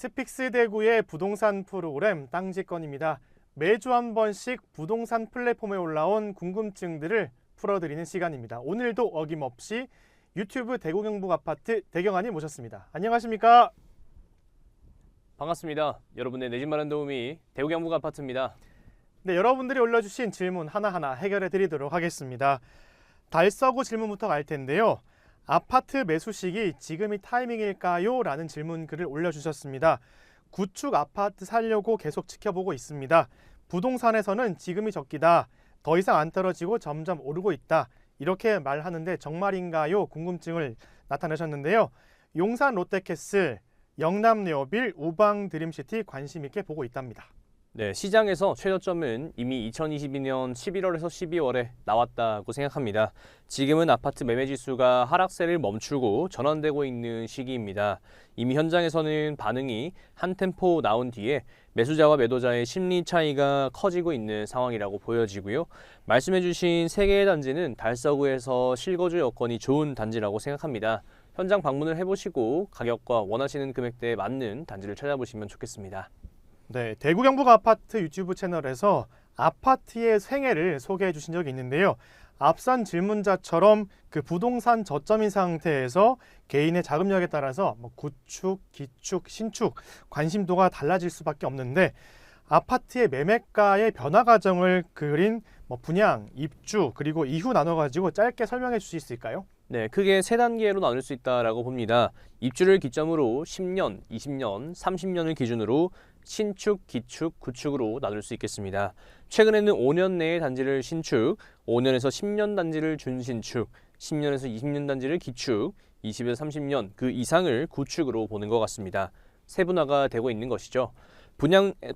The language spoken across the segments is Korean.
스픽스 대구의 부동산 프로그램 땅지권입니다. 매주 한 번씩 부동산 플랫폼에 올라온 궁금증들을 풀어드리는 시간입니다. 오늘도 어김없이 유튜브 대구 경북 아파트 대경환님 모셨습니다. 안녕하십니까? 반갑습니다. 여러분의 내 집 마련 도우미 대구 경북 아파트입니다. 네, 여러분들이 올려주신 질문 하나하나 해결해 드리도록 하겠습니다. 달서구 질문부터 갈 텐데요. 아파트 매수 시기 지금이 타이밍일까요? 라는 질문 글을 올려주셨습니다. 구축 아파트 살려고 계속 지켜보고 있습니다. 부동산에서는 지금이 적기다. 더 이상 안 떨어지고 점점 오르고 있다. 이렇게 말하는데 정말인가요? 궁금증을 나타내셨는데요. 용산 롯데캐슬, 영남 네오빌, 우방 드림시티 관심 있게 보고 있답니다. 네, 시장에서 최저점은 이미 2022년 11월에서 12월에 나왔다고 생각합니다. 지금은 아파트 매매 지수가 하락세를 멈추고 전환되고 있는 시기입니다. 이미 현장에서는 반응이 한 템포 나온 뒤에 매수자와 매도자의 심리 차이가 커지고 있는 상황이라고 보여지고요. 말씀해주신 3개의 단지는 달서구에서 실거주 여건이 좋은 단지라고 생각합니다. 현장 방문을 해보시고 가격과 원하시는 금액대에 맞는 단지를 찾아보시면 좋겠습니다. 네, 대구 경북 아파트 유튜브 채널에서 아파트의 생애를 소개해 주신 적이 있는데요. 앞선 질문자처럼 그 부동산 저점인 상태에서 개인의 자금력에 따라서 구축, 기축, 신축 관심도가 달라질 수밖에 없는데 아파트의 매매가의 변화 과정을 그린 분양, 입주 그리고 이후 나눠가지고 짧게 설명해 주실 수 있을까요? 네, 크게 3단계로 나눌 수 있다고 봅니다. 입주를 기점으로 10년, 20년, 30년을 기준으로 신축, 기축, 구축으로 나눌 수 있겠습니다. 최근에는 5년 내에 단지를 신축, 5년에서 10년 단지를 준신축, 10년에서 20년 단지를 기축, 20에서 30년 그 이상을 구축으로 보는 것 같습니다. 세분화가 되고 있는 것이죠.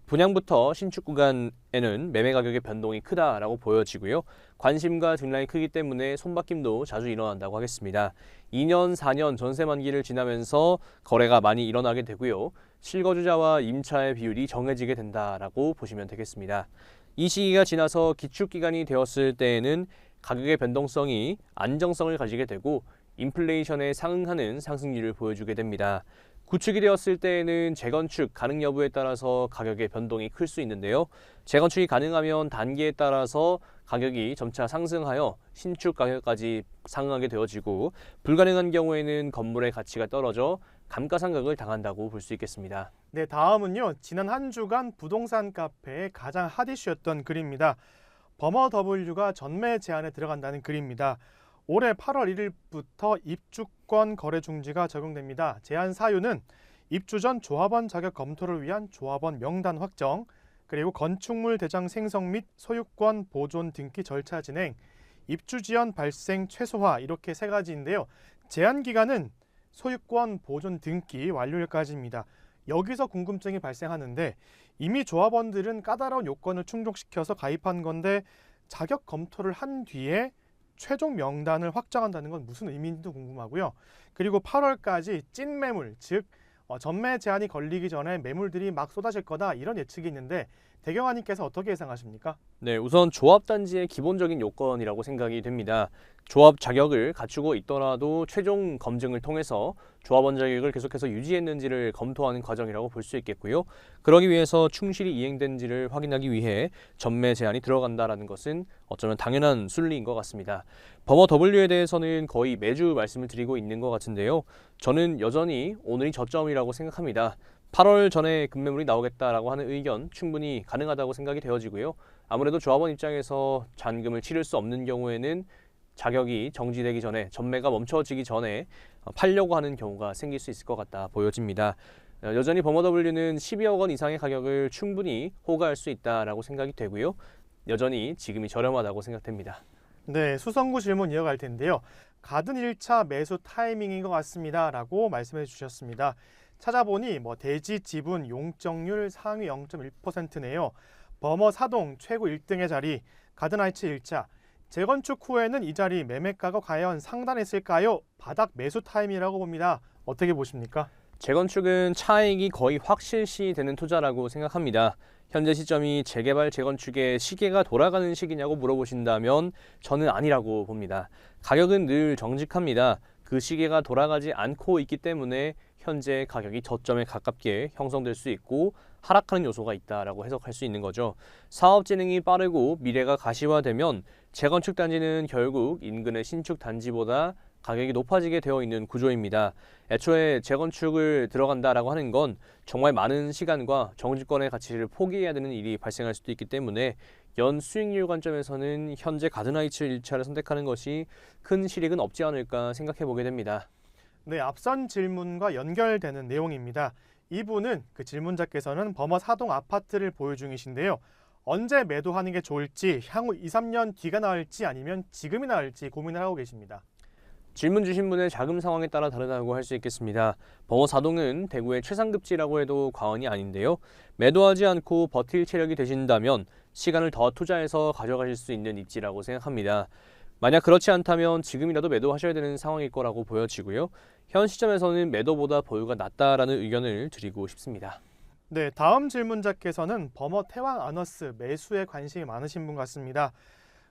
분양부터 신축 구간에는 매매 가격의 변동이 크다라고 보여지고요. 관심과 등락이 크기 때문에 손바뀜도 자주 일어난다고 하겠습니다. 2년, 4년 전세 만기를 지나면서 거래가 많이 일어나게 되고요. 실거주자와 임차의 비율이 정해지게 된다라고 보시면 되겠습니다. 이 시기가 지나서 기축 기간이 되었을 때에는 가격의 변동성이 안정성을 가지게 되고 인플레이션에 상응하는 상승률을 보여주게 됩니다. 구축이 되었을 때에는 재건축 가능 여부에 따라서 가격의 변동이 클 수 있는데요. 재건축이 가능하면 단계에 따라서 가격이 점차 상승하여 신축 가격까지 상응하게 되어지고 불가능한 경우에는 건물의 가치가 떨어져 감가상각을 당한다고 볼 수 있겠습니다. 네, 다음은요. 지난 한 주간 부동산 카페의 가장 핫 이슈였던 글입니다. 버머W가 전매 제한에 들어간다는 글입니다. 올해 8월 1일부터 입주권 거래 중지가 적용됩니다. 제한 사유는 입주 전 조합원 자격 검토를 위한 조합원 명단 확정, 그리고 건축물 대장 생성 및 소유권 보존 등기 절차 진행, 입주 지연 발생 최소화 이렇게 3가지인데요. 제한 기간은 소유권 보존 등기 완료일까지입니다. 여기서 궁금증이 발생하는데 이미 조합원들은 까다로운 요건을 충족시켜서 가입한 건데 자격 검토를 한 뒤에 최종 명단을 확정한다는 건 무슨 의미인지도 궁금하고요. 그리고 8월까지 찐 매물, 즉 전매 제한이 걸리기 전에 매물들이 막 쏟아질 거다 이런 예측이 있는데 대경환님께서 어떻게 예상하십니까? 네, 우선 조합단지의 기본적인 요건이라고 생각이 됩니다. 조합 자격을 갖추고 있더라도 최종 검증을 통해서 조합원 자격을 계속해서 유지했는지를 검토하는 과정이라고 볼 수 있겠고요. 그러기 위해서 충실히 이행된지를 확인하기 위해 전매 제한이 들어간다는 것은 어쩌면 당연한 순리인 것 같습니다. 버머W에 대해서는 거의 매주 말씀을 드리고 있는 것 같은데요. 저는 여전히 오늘이 저점이라고 생각합니다. 8월 전에 급매물이 나오겠다라고 하는 의견 충분히 가능하다고 생각이 되어지고요. 아무래도 조합원 입장에서 잔금을 치를 수 없는 경우에는 자격이 정지되기 전에 전매가 멈춰지기 전에 팔려고 하는 경우가 생길 수 있을 것 같다 보여집니다. 여전히 버머W는 12억 원 이상의 가격을 충분히 호가할 수 있다라고 생각이 되고요. 여전히 지금이 저렴하다고 생각됩니다. 네, 수성구 질문 이어갈 텐데요. 가든 1차 매수 타이밍인 것 같습니다 라고 말씀해 주셨습니다. 찾아보니 대지 지분 용적률 상위 0.1%네요. 버머 사동 최고 1등의 자리, 가든 하이츠 1차. 재건축 후에는 이 자리 매매가가 과연 상단했을까요? 바닥 매수 타임이라고 봅니다. 어떻게 보십니까? 재건축은 차익이 거의 확실시 되는 투자라고 생각합니다. 현재 시점이 재개발, 재건축의 시계가 돌아가는 시기냐고 물어보신다면 저는 아니라고 봅니다. 가격은 늘 정직합니다. 그 시계가 돌아가지 않고 있기 때문에 현재 가격이 저점에 가깝게 형성될 수 있고 하락하는 요소가 있다라고 해석할 수 있는 거죠. 사업 진행이 빠르고 미래가 가시화되면 재건축 단지는 결국 인근의 신축 단지보다 가격이 높아지게 되어 있는 구조입니다. 애초에 재건축을 들어간다라고 하는 건 정말 많은 시간과 정지권의 가치를 포기해야 되는 일이 발생할 수도 있기 때문에 연 수익률 관점에서는 현재 가든하이츠 1차를 선택하는 것이 큰 실익은 없지 않을까 생각해 보게 됩니다. 네, 앞선 질문과 연결되는 내용입니다. 이분은 그 질문자께서는 버머 사동 아파트를 보유 중이신데요. 언제 매도하는 게 좋을지, 향후 2, 3년 뒤가 나을지 아니면 지금이 나을지 고민을 하고 계십니다. 질문 주신 분의 자금 상황에 따라 다르다고 할 수 있겠습니다. 버머 사동은 대구의 최상급지라고 해도 과언이 아닌데요. 매도하지 않고 버틸 체력이 되신다면 시간을 더 투자해서 가져가실 수 있는 입지라고 생각합니다. 만약 그렇지 않다면 지금이라도 매도하셔야 되는 상황일 거라고 보여지고요. 현 시점에서는 매도보다 보유가 낫다라는 의견을 드리고 싶습니다. 네, 다음 질문자께서는 버머 태왕 아너스 매수에 관심이 많으신 분 같습니다.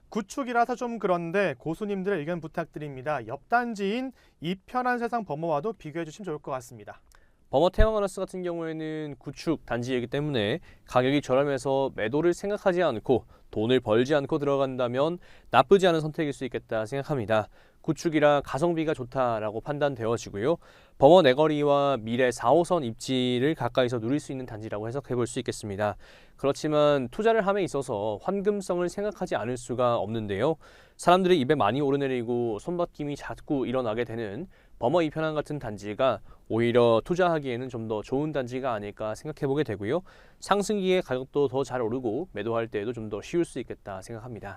구축이라서 좀 그런데 고수님들의 의견 부탁드립니다. 옆 단지인 이 편한 세상 버머와도 비교해 주시면 좋을 것 같습니다. 버머 태왕하너스 같은 경우에는 구축 단지이기 때문에 가격이 저렴해서 매도를 생각하지 않고 돈을 벌지 않고 들어간다면 나쁘지 않은 선택일 수 있겠다 생각합니다. 구축이라 가성비가 좋다라고 판단되어지고요. 버머 내거리와 미래 4호선 입지를 가까이서 누릴 수 있는 단지라고 해석해 볼 수 있겠습니다. 그렇지만 투자를 함에 있어서 환금성을 생각하지 않을 수가 없는데요. 사람들이 입에 많이 오르내리고 손바뀜이 자꾸 일어나게 되는 버머 이편한 같은 단지가 오히려 투자하기에는 좀 더 좋은 단지가 아닐까 생각해 보게 되고요. 상승기에 가격도 더 잘 오르고 매도할 때에도 좀 더 쉬울 수 있겠다 생각합니다.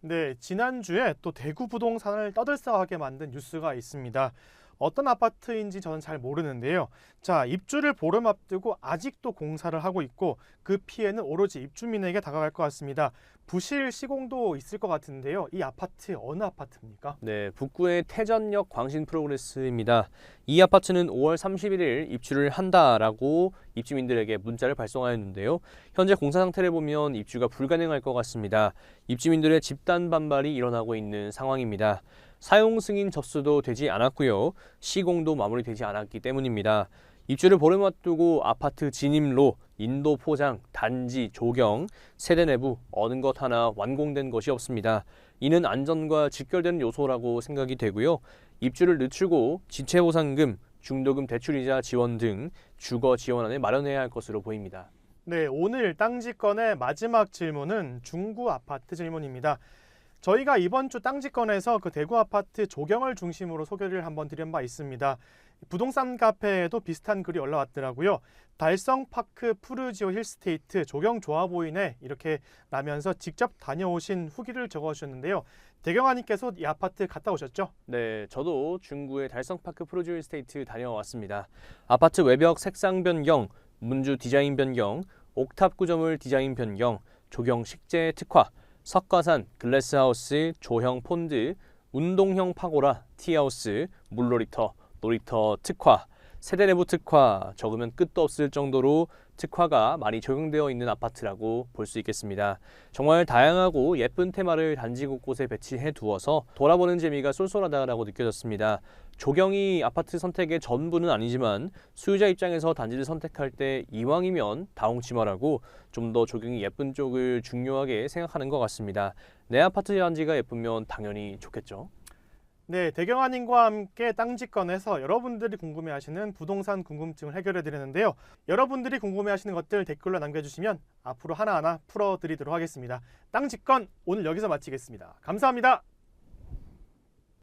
네, 지난주에 또 대구 부동산을 떠들썩하게 만든 뉴스가 있습니다. 어떤 아파트인지 저는 잘 모르는데요. 자, 입주를 보름 앞두고 아직도 공사를 하고 있고 그 피해는 오로지 입주민에게 다가갈 것 같습니다. 부실 시공도 있을 것 같은데요. 이 아파트 어느 아파트입니까? 네, 북구의 태전역 광신 프로그레스입니다. 이 아파트는 5월 31일 입주를 한다라고 입주민들에게 문자를 발송하였는데요. 현재 공사 상태를 보면 입주가 불가능할 것 같습니다. 입주민들의 집단 반발이 일어나고 있는 상황입니다. 사용 승인 접수도 되지 않았고요. 시공도 마무리되지 않았기 때문입니다. 입주를 보름 앞두고 아파트 진입로, 인도 포장, 단지 조경, 세대 내부 어느 것 하나 완공된 것이 없습니다. 이는 안전과 직결되는 요소라고 생각이 되고요. 입주를 늦추고 지체보상금, 중도금 대출이자 지원 등 주거 지원안을 마련해야 할 것으로 보입니다. 네, 오늘 땅지건의 마지막 질문은 중구 아파트 질문입니다. 저희가 이번 주 땅지건에서 그 대구 아파트 조경을 중심으로 소개를 한번 드린 바 있습니다. 부동산 카페에도 비슷한 글이 올라왔더라고요. 달성파크 푸르지오 힐스테이트 조경 좋아 보이네 이렇게 라면서 직접 다녀오신 후기를 적어주셨는데요. 대경아님께서 이 아파트 갔다 오셨죠? 네, 저도 중구의 달성파크 프로듀 스테이트 다녀왔습니다. 아파트 외벽 색상 변경, 문주 디자인 변경, 옥탑 구조물 디자인 변경, 조경 식재 특화, 석가산, 글래스하우스, 조형 폰드, 운동형 파고라, 티하우스, 물놀이터, 놀이터 특화, 세대 내부 특화, 적으면 끝도 없을 정도로 특화가 많이 적용되어 있는 아파트라고 볼 수 있겠습니다. 정말 다양하고 예쁜 테마를 단지 곳곳에 배치해 두어서 돌아보는 재미가 쏠쏠하다고 느껴졌습니다. 조경이 아파트 선택의 전부는 아니지만 수요자 입장에서 단지를 선택할 때 이왕이면 다홍치마라고 좀 더 조경이 예쁜 쪽을 중요하게 생각하는 것 같습니다. 내 아파트 단지가 예쁘면 당연히 좋겠죠. 네, 대경아님과 함께 땅지건에서 여러분들이 궁금해하시는 부동산 궁금증을 해결해 드리는데요. 여러분들이 궁금해하시는 것들 댓글로 남겨주시면 앞으로 하나하나 풀어드리도록 하겠습니다. 땅지건 오늘 여기서 마치겠습니다. 감사합니다.